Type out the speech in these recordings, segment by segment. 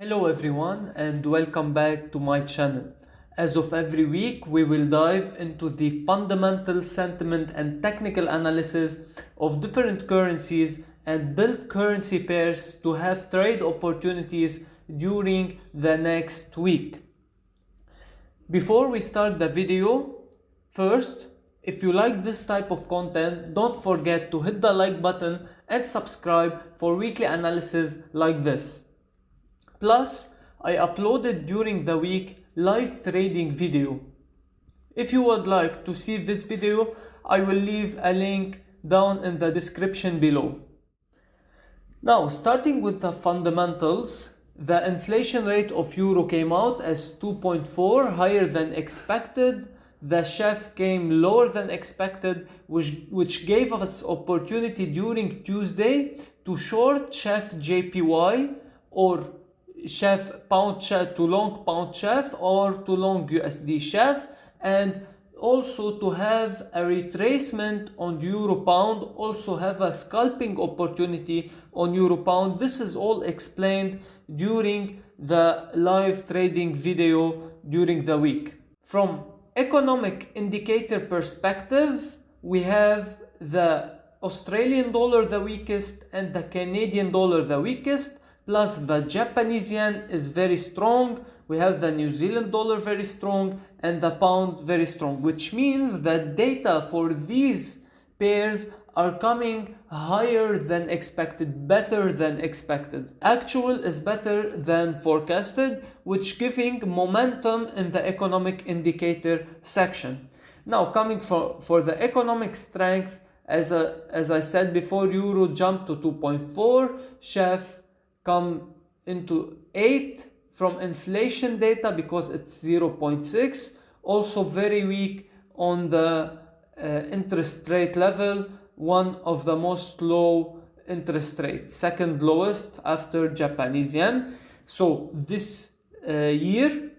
Hello everyone and welcome back to my channel. As of every week, we will dive into the fundamental sentiment and technical analysis of different currencies and build currency pairs to have trade opportunities during the next week. Before we start the video, first, if you like this type of content, don't forget to hit the like button and subscribe for weekly analysis like this. Plus, I uploaded during the week live trading video. If you would like to see this video, I will leave a link down in the description below. Now, starting with the fundamentals, the inflation rate of euro came out as 2.4, higher than expected. The chef came lower than expected, which gave us opportunity during Tuesday to short chef JPY or chef pound chef to long pound chef or to long USD chef, and also to have a retracement on euro pound, also have a scalping opportunity on euro pound. This is all explained during the live trading video during the week. From economic indicator perspective, we have the Australian dollar the weakest and the Canadian dollar the weakest, plus the Japanese yen is very strong. We have the New Zealand dollar very strong and the pound very strong, which means that data for these pairs are coming higher than expected, better than expected. Actual is better than forecasted, which giving momentum in the economic indicator section. Now coming for the economic strength, as I said before, euro jumped to 2.4, chef come into 8 from inflation data because it's 0.6. Also very weak on the interest rate level, one of the most low interest rates, second lowest after Japanese yen. So this year,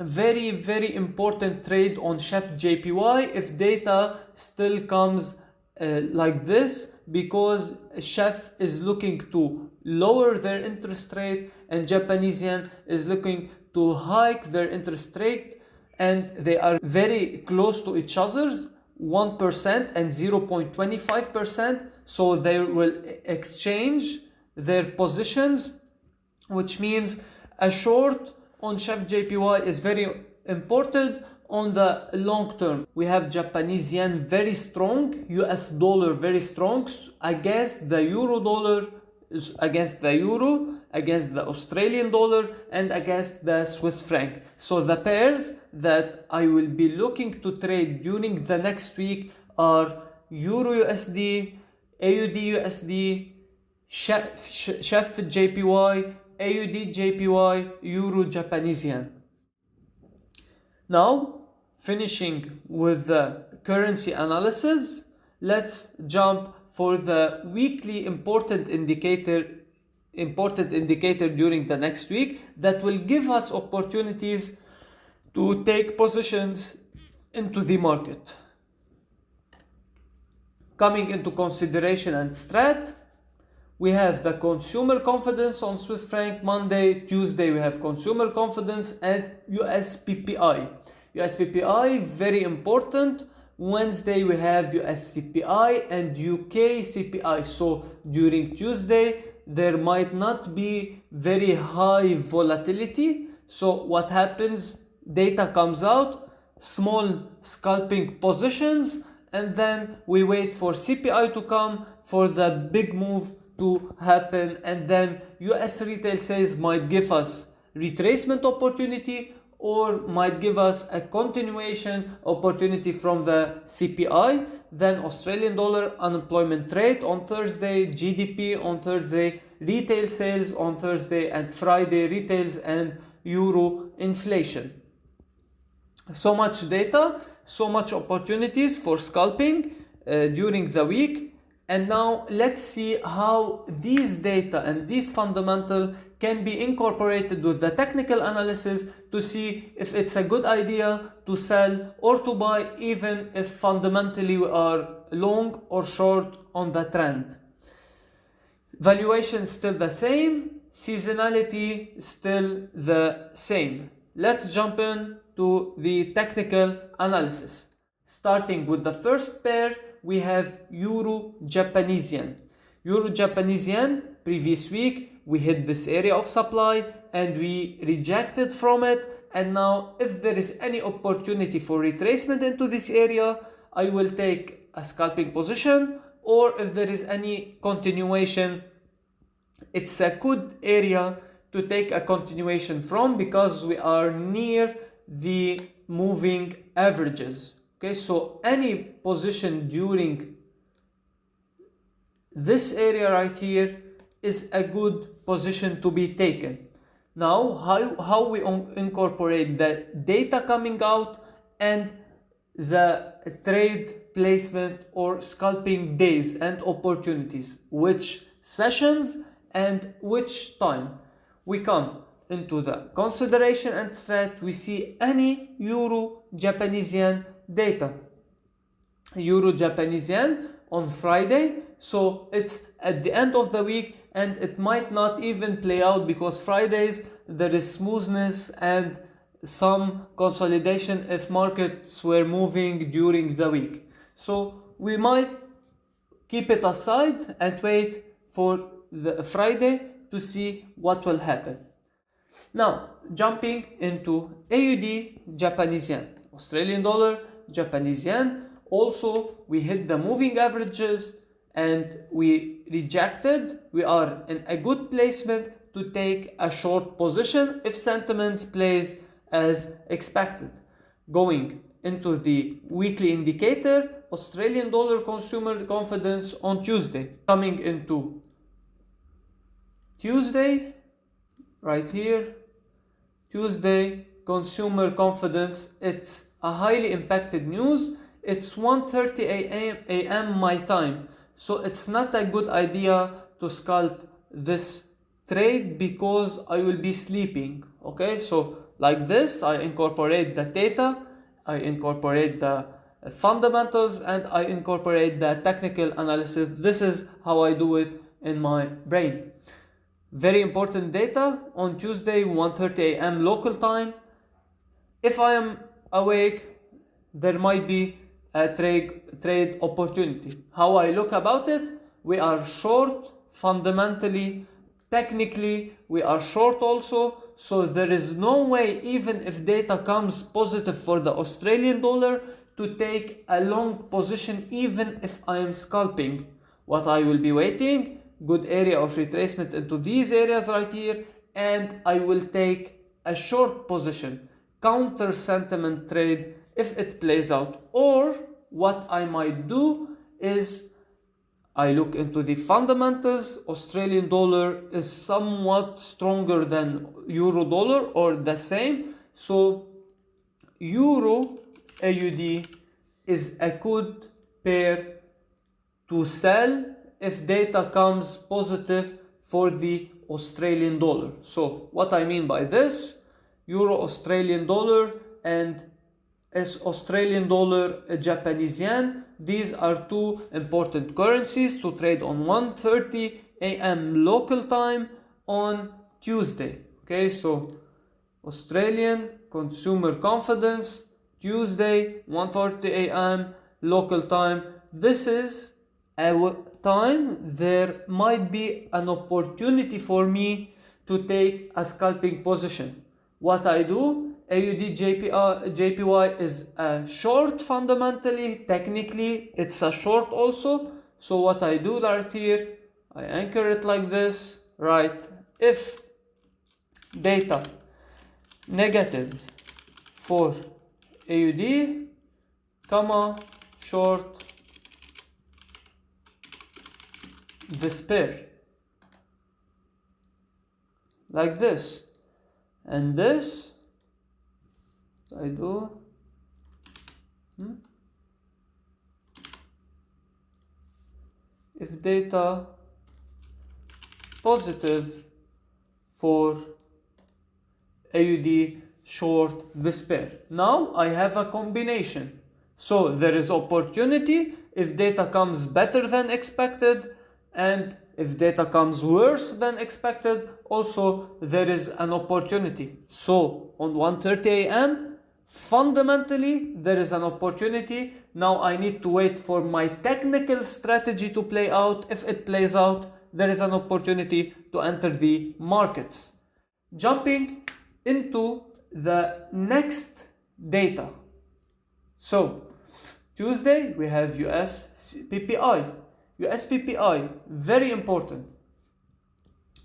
very important trade on chef JPY if data still comes like this, because chef is looking to lower their interest rate and Japanese yen is looking to hike their interest rate, and they are very close to each other's, 1% and 0.25%. So they will exchange their positions, which means a short on chef JPY is very important. On the long term, we have Japanese yen very strong, US dollar very strong against the euro dollar, against the euro, against the Australian dollar, and against the Swiss franc. So the pairs that I will be looking to trade during the next week are euro USD, AUD USD, chef JPY, AUD JPY, euro Japanese yen. Now, finishing with the currency analysis, let's jump for the weekly important indicator during the next week that will give us opportunities to take positions into the market. Coming into consideration and strat, we have the consumer confidence on Swiss franc Monday. Tuesday we have consumer confidence and US PPI. US PPI very important. Wednesday we have US CPI and UK CPI. So during Tuesday there might not be very high volatility. So what happens? Data comes out, small scalping positions, and then we wait for CPI to come for the big move to happen, and then US retail sales might give us retracement opportunity or might give us a continuation opportunity from the CPI. Then Australian dollar unemployment rate on Thursday, GDP on Thursday, retail sales on Thursday, and Friday retails and euro inflation. So much data, so much opportunities for scalping during the week. And now let's see how these data and these fundamental can be incorporated with the technical analysis to see if it's a good idea to sell or to buy, even if fundamentally we are long or short on the trend. Valuation still the same, seasonality still the same. Let's jump in to the technical analysis. Starting with the first pair, we have Euro Japanese yen. Euro Japanese yen, previous week we hit this area of supply and we rejected from it, and now if there is any opportunity for retracement into this area, I will take a scalping position, or if there is any continuation, it's a good area to take a continuation from because we are near the moving averages. Okay, so any position during this area right here is a good position to be taken. Now, how we incorporate the data coming out and the trade placement or scalping days and opportunities, which sessions and which time. We come into the consideration and strat, we see any Euro Japanese yen data. Euro Japanese yen on Friday, so it's at the end of the week and it might not even play out because Fridays there is smoothness and some consolidation if markets were moving during the week. So we might keep it aside and wait for the Friday to see what will happen. Now, jumping into AUD Japanese yen, Australian dollar, Japanese yen. Also, we hit the moving averages and we rejected. We are in a good placement to take a short position if sentiments plays as expected. Going into the weekly indicator, Australian dollar consumer confidence on Tuesday. Coming into Tuesday, right here, Tuesday consumer confidence, it's a highly impacted news. It's 1:30 a.m. my time, so it's not a good idea to scalp this trade because I will be sleeping. Okay, so like this, I incorporate the data, I incorporate the fundamentals, and I incorporate the technical analysis. This is how I do it in my brain. Very important data on Tuesday, 1:30 a.m. local time. If I am awake, there might be a trade opportunity. How I look about it, we are short fundamentally, technically we are short also, so there is no way, even if data comes positive for the Australian dollar, to take a long position even if I am scalping. What I will be waiting, good area of retracement into these areas right here, and I will take a short position, counter sentiment trade if it plays out. Or what I might do is I look into the fundamentals. Australian dollar is somewhat stronger than euro dollar or the same, so euro AUD is a good pair to sell if data comes positive for the Australian dollar. So what I mean by this, euro Australian dollar and as Australian dollar Japanese yen, these are two important currencies to trade on 1:30 a.m. local time on Tuesday. Okay, so Australian consumer confidence, Tuesday 1:30 a.m. local time. This is a time there might be an opportunity for me to take a scalping position. What I do, AUD JPY is a short fundamentally, technically it's a short also. So what I do right here, I anchor it like this, right? If data negative for AUD, comma, short this pair, like this, and this I do if data positive for AUD short this pair. Now I have a combination, so there is opportunity if data comes better than expected And if data comes worse than expected, also there is an opportunity. So on 1:30 a.m., fundamentally there is an opportunity. Now I need to wait for my technical strategy to play out. If it plays out, there is an opportunity to enter the markets. Jumping into the next data. So Tuesday we have US PPI. US PPI, very important.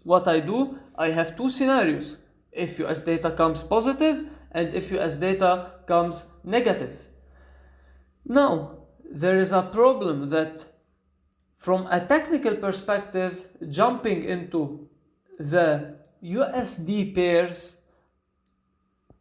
What I do, I have two scenarios. If US data comes positive and if US data comes negative. Now, there is a problem that from a technical perspective, jumping into the USD pairs,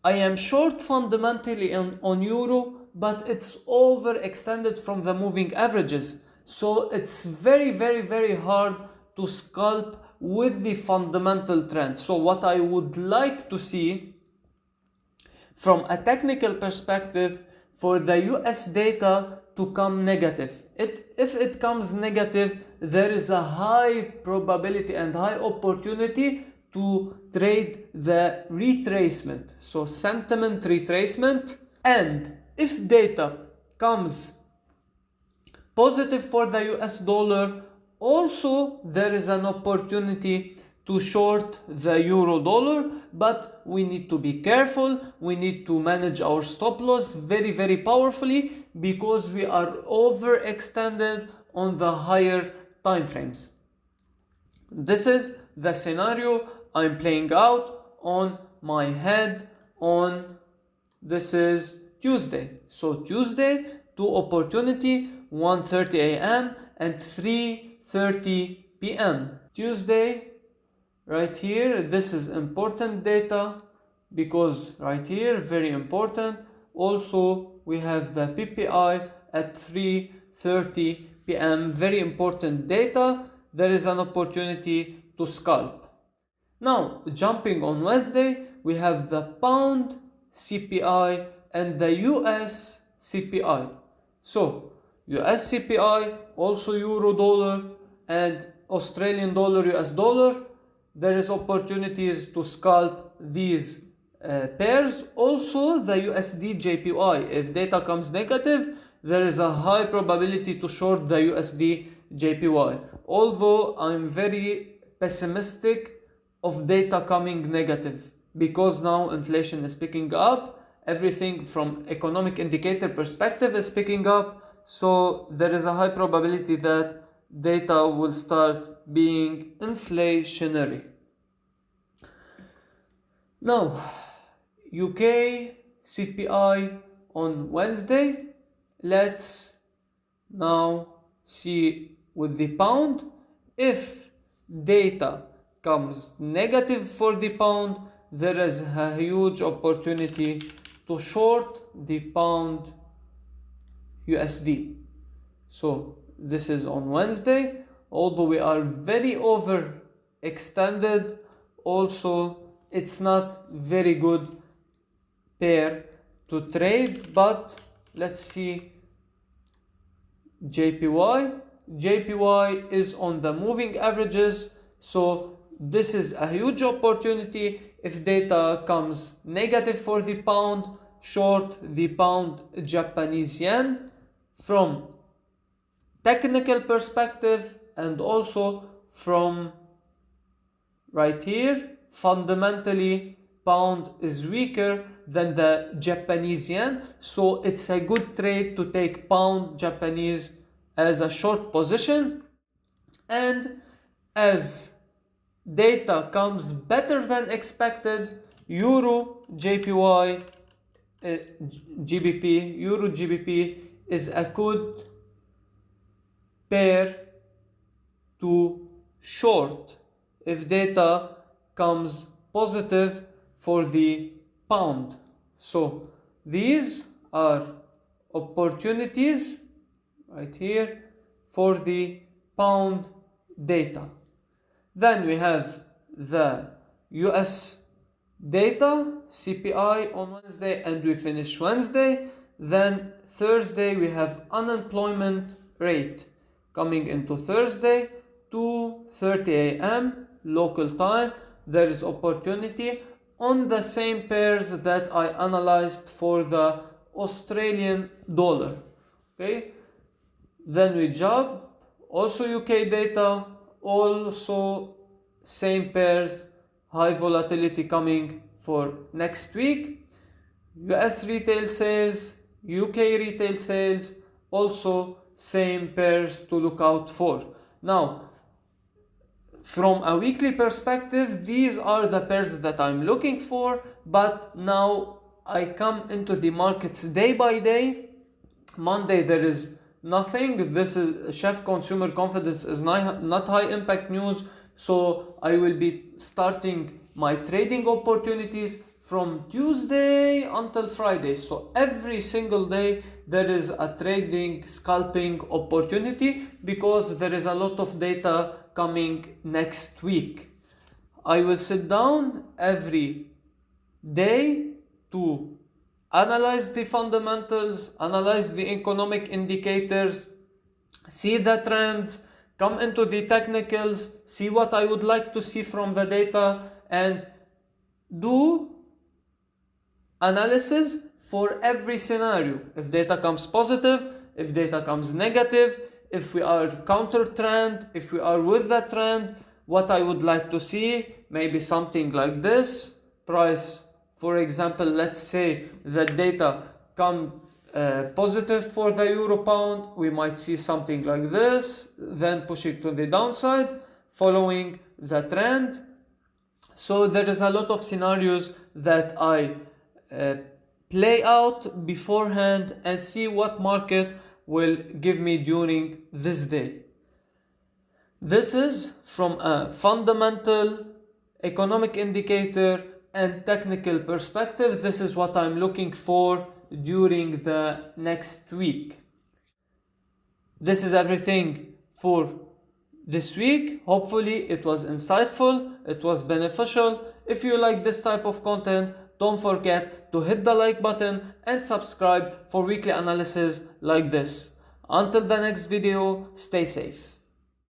I am short fundamentally on euro, but it's overextended from the moving averages. So it's very hard to scalp with the fundamental trend. So what I would like to see from a technical perspective for the US data to come negative. If it comes negative, there is a high probability and high opportunity to trade the retracement. So sentiment retracement. And if data comes positive for the US dollar, also there is an opportunity to short the euro dollar, but we need to be careful. We need to manage our stop loss very powerfully because we are overextended on the higher time frames. This is the scenario I'm playing out on my head on this is Tuesday. So Tuesday, to opportunity 1:30 a.m. and 3:30 p.m. Tuesday, right here, this is important data because right here, very important. Also, we have the PPI at 3:30 p.m. Very important data. There is an opportunity to scalp. Now, jumping on Wednesday, we have the pound CPI and the US CPI. So, US CPI, also euro dollar and Australian dollar, US dollar. There is opportunities to scalp these pairs. Also, the USD JPY. If data comes negative, there is a high probability to short the USD JPY. Although I'm very pessimistic of data coming negative because now inflation is picking up. Everything from economic indicator perspective is picking up. So there is a high probability that data will start being inflationary. Now, UK CPI on Wednesday. Let's now see with the pound. If data comes negative for the pound, there is a huge opportunity to short the pound USD. So this is on Wednesday. Although we are very overextended, also it's not very good pair to trade. But let's see JPY. JPY is on the moving averages, so this is a huge opportunity. If data comes negative for the pound, short the pound Japanese yen from technical perspective and also from right here. Fundamentally, pound is weaker than the Japanese yen, so it's a good trade to take pound Japanese as a short position. And as data comes better than expected, euro JPY GBP, euro GBP is a good pair to short if data comes positive for the pound. So these are opportunities right here for the pound data. Then we have the US data CPI on Wednesday, and we finish Wednesday. Then Thursday we have unemployment rate coming into Thursday. 2:30 a.m. local time, there is opportunity on the same pairs that I analyzed for the Australian dollar. Okay, then we jump, also UK data, also same pairs, high volatility coming for next week. US retail sales, UK retail sales, also same pairs to look out for. Now, from a weekly perspective, these are the pairs that I'm looking for, but now I come into the markets day by day. Monday there is nothing. This is chef consumer confidence is not high impact news, so I will be starting my trading opportunities from Tuesday until Friday. So every single day there is a trading scalping opportunity because there is a lot of data coming next week. I will sit down every day to analyze the fundamentals, analyze the economic indicators, see the trends, come into the technicals, see what I would like to see from the data, and do analysis for every scenario. If data comes positive, if data comes negative, if we are counter trend, if we are with the trend, what I would like to see, maybe something like this. Price, for example, let's say the data come positive for the euro pound, we might see something like this, then pushing to the downside, following the trend. So there is a lot of scenarios that I play out beforehand and see what market will give me during this day. This is from a fundamental, economic indicator and technical perspective. This is what I'm looking for during the next week. This is everything for this week. Hopefully it was insightful, it was beneficial. If you like this type of content, don't forget to hit the like button and subscribe for weekly analysis like this. Until the next video, stay safe.